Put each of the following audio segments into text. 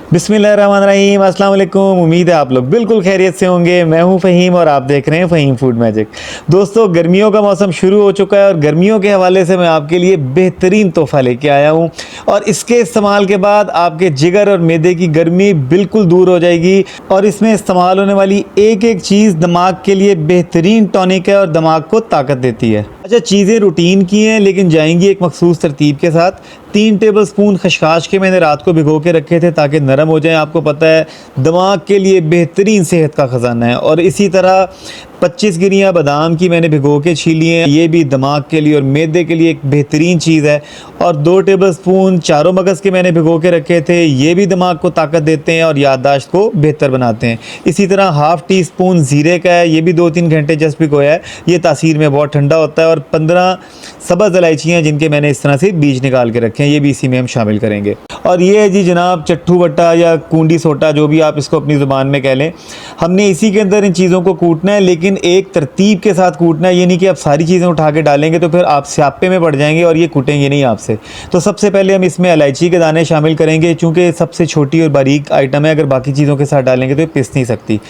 बिस्मिल्लाहिर्रहमानिर्रहीम, अस्सलाम वालेकुम। उम्मीद है आप लोग बिल्कुल खैरियत से होंगे। मैं हूं फ़हीम और आप देख रहे हैं फ़हीम फूड मैजिक। दोस्तों, गर्मियों का मौसम शुरू हो चुका है और गर्मियों के हवाले से मैं आपके लिए बेहतरीन तोहफ़ा लेके आया हूं और इसके इस्तेमाल के बाद आपके जिगर और मैदे की गर्मी बिल्कुल दूर हो जाएगी। और इसमें इस्तेमाल होने वाली एक एक चीज़ दिमाग के लिए बेहतरीन टॉनिक है और दिमाग को ताकत देती है। अच्छा, चीज़ें रूटीन की हैं लेकिन जाएंगी एक मखसूस तरतीब के साथ। 3 टेबलस्पून खशखाश के मैंने रात को भिगो के रखे थे ताकि नरम हो जाएं। आपको पता है दिमाग के लिए बेहतरीन सेहत का ख़जाना है। और इसी तरह 25 गिरियाँ बादाम की मैंने भिगो के छीली हैं, ये भी दिमाग के लिए और मैदे के लिए एक बेहतरीन चीज़ है। और 2 टेबलस्पून चारों मगज़ के मैंने भिगो के रखे थे, ये भी दिमाग को ताकत देते हैं और याददाश्त को बेहतर बनाते हैं। इसी तरह हाफ़ टी स्पून ज़ीरे का है, ये भी 2-3 घंटे जस्ट भिगोया है, ये तासीर में बहुत ठंडा होता है। और 15 सब्ज़ इलायचियाँ जिनके मैंने इस तरह से बीज निकाल के रखे हैं, ये भी इसी में हम शामिल करेंगे। और ये है जी जनाब चट्टू बट्टा या कूंडी सोटा, जो भी आप इसको अपनी ज़ुबान में कह लें। हमने इसी के अंदर इन चीज़ों को कूटना है, लेकिन एक तरतीब के साथ कूटना है। ये नहीं कि आप सारी चीज़ें उठा के डालेंगे तो फिर आप स्यापे में पड़ जाएंगे और ये कूटेंगे नहीं आपसे। तो सबसे पहले हम इसमें इलायची के दाने शामिल करेंगे, चूँकि सबसे छोटी और बारीक आइटम है, अगर बाकी चीज़ों के साथ डालेंगे तो ये पिस नहीं सकती।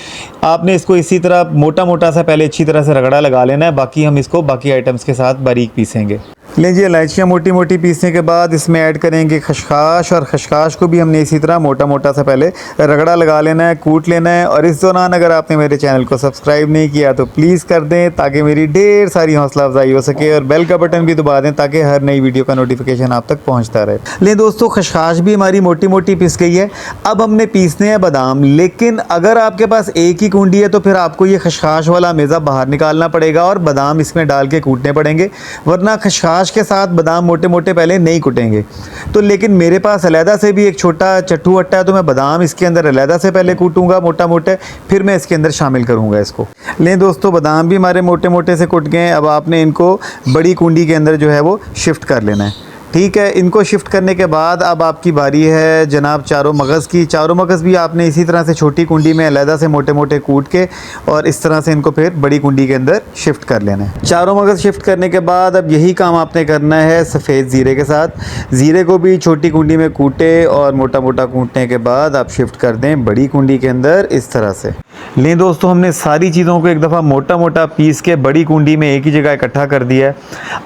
आपने इसको इसी तरह मोटा मोटा सा पहले अच्छी तरह से रगड़ा लगा लेना है, बाकी हम इसको बाकी आइटम्स के साथ बारीक पीसेंगे। लीजिए, इलायचियाँ मोटी मोटी पीसने के बाद इसमें ऐड करेंगे खशखाश, और खशखाश को भी हमने इसी तरह मोटा मोटा सा पहले रगड़ा लगा लेना है, कूट लेना है। और इस दौरान अगर आपने मेरे चैनल को सब्सक्राइब नहीं किया तो प्लीज़ कर दें ताकि मेरी ढेर सारी हौसला अफजाई हो सके, और बेल का बटन भी दबा दें ताकि हर नई वीडियो का नोटिफिकेशन आप तक पहुँचता रहे। लेकिन दोस्तों, खशखाश भी हमारी मोटी मोटी पिस गई है। अब हमने पीसने हैं बादाम, लेकिन अगर आपके पास एक ही कुंडी है तो फिर आपको ये खशखाश वाला मेज़ा बाहर निकालना पड़ेगा और बादाम इसमें डाल के कूटने पड़ेंगे, वरना खशखाश के साथ बादाम मोटे मोटे पहले नहीं कुटेंगे। तो लेकिन मेरे पास अलहदा से भी एक छोटा चट्टू अट्टा है, तो मैं बादाम इसके अंदर अलहदा से पहले कूटूंगा मोटा मोटे, फिर मैं इसके अंदर शामिल करूंगा इसको। लें दोस्तों, बादाम भी हमारे मोटे मोटे से कुट गए। अब आपने इनको बड़ी कुंडी के अंदर जो है वो शिफ्ट कर लेना है। ठीक है, इनको शिफ्ट करने के बाद अब आपकी बारी है जनाब चारों मगज़ की। चारों मगज़ भी आपने इसी तरह से छोटी कुंडी में अलहदा से मोटे मोटे कूट के और इस तरह से इनको फिर बड़ी कुंडी के अंदर शिफ्ट कर लेना है। चारों मगज़ शिफ्ट करने के बाद अब यही काम आपने करना है सफ़ेद ज़ीरे के साथ। ज़ीरे को भी छोटी कुंडी में कूटे और मोटा मोटा कूटने के बाद आप शिफ्ट कर दें बड़ी कुंडी के अंदर इस तरह से। लें दोस्तों, हमने सारी चीज़ों को एक दफ़ा मोटा मोटा पीस के बड़ी कुंडी में एक ही जगह इकट्ठा कर दिया है।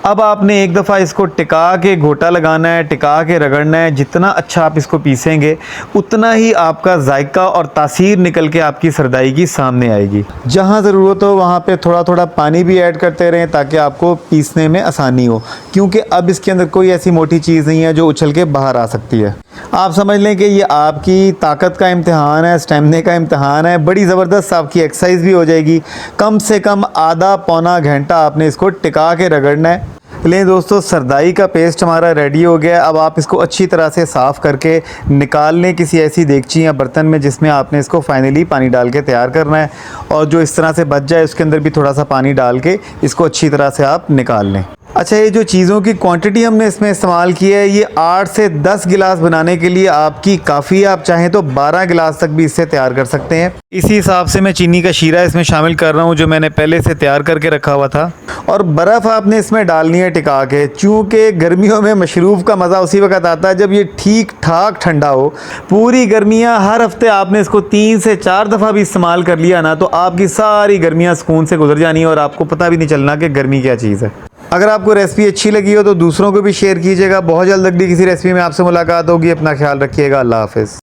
अब आपने एक दफ़ा इसको टिका के घोटा लगाना है, टिका के रगड़ना है। जितना अच्छा आप इसको पीसेंगे उतना ही आपका जायका और तासीर निकल के आपकी सरदाई की सामने आएगी। जहाँ ज़रूरत हो वहाँ पे थोड़ा थोड़ा पानी भी ऐड करते रहें ताकि आपको पीसने में आसानी हो, क्योंकि अब इसके अंदर कोई ऐसी मोटी चीज़ नहीं है जो उछल के बाहर आ सकती है। आप समझ लें कि ये आपकी ताकत का इम्तिहान है, स्टेमिना का इम्तिहान है। बड़ी ज़बरदस्त आपकी एक्सरसाइज भी हो जाएगी। कम से कम आधा पौना घंटा आपने इसको टिका के रगड़ना है। लें दोस्तों, सरदाई का पेस्ट हमारा रेडी हो गया। अब आप इसको अच्छी तरह से साफ़ करके निकाल लें किसी ऐसी देगची या बर्तन में जिसमें आपने इसको फाइनली पानी डाल के तैयार करना है। और जो इस तरह से बच जाए उसके अंदर भी थोड़ा सा पानी डाल के इसको अच्छी तरह से आप निकाल लें। अच्छा, ये जो चीज़ों की क्वांटिटी हमने इसमें इस्तेमाल की है, ये 8 से 10 गिलास बनाने के लिए आपकी काफ़ी है। आप चाहें तो 12 गिलास तक भी इससे तैयार कर सकते हैं। इसी हिसाब से मैं चीनी का शीरा इसमें शामिल कर रहा हूँ जो मैंने पहले से तैयार करके रखा हुआ था। और बर्फ़ आपने इसमें डालनी है टिका के, चूँकि गर्मियों में मशरूब का मज़ा उसी वक्त आता है जब ये ठीक ठाक ठंडा हो। पूरी गर्मियाँ हर हफ्ते आपने इसको 3 से 4 दफ़ा भी इस्तेमाल कर लिया ना, तो आपकी सारी गर्मियाँ सुकून से गुजर जानी है और आपको पता भी नहीं चलना कि गर्मी क्या चीज़ है। अगर आपको रेसिपी अच्छी लगी हो तो दूसरों को भी शेयर कीजिएगा। बहुत जल्द अगली किसी रेसिपी में आपसे मुलाकात होगी। अपना ख्याल रखिएगा। अल्लाह हाफ़िज़।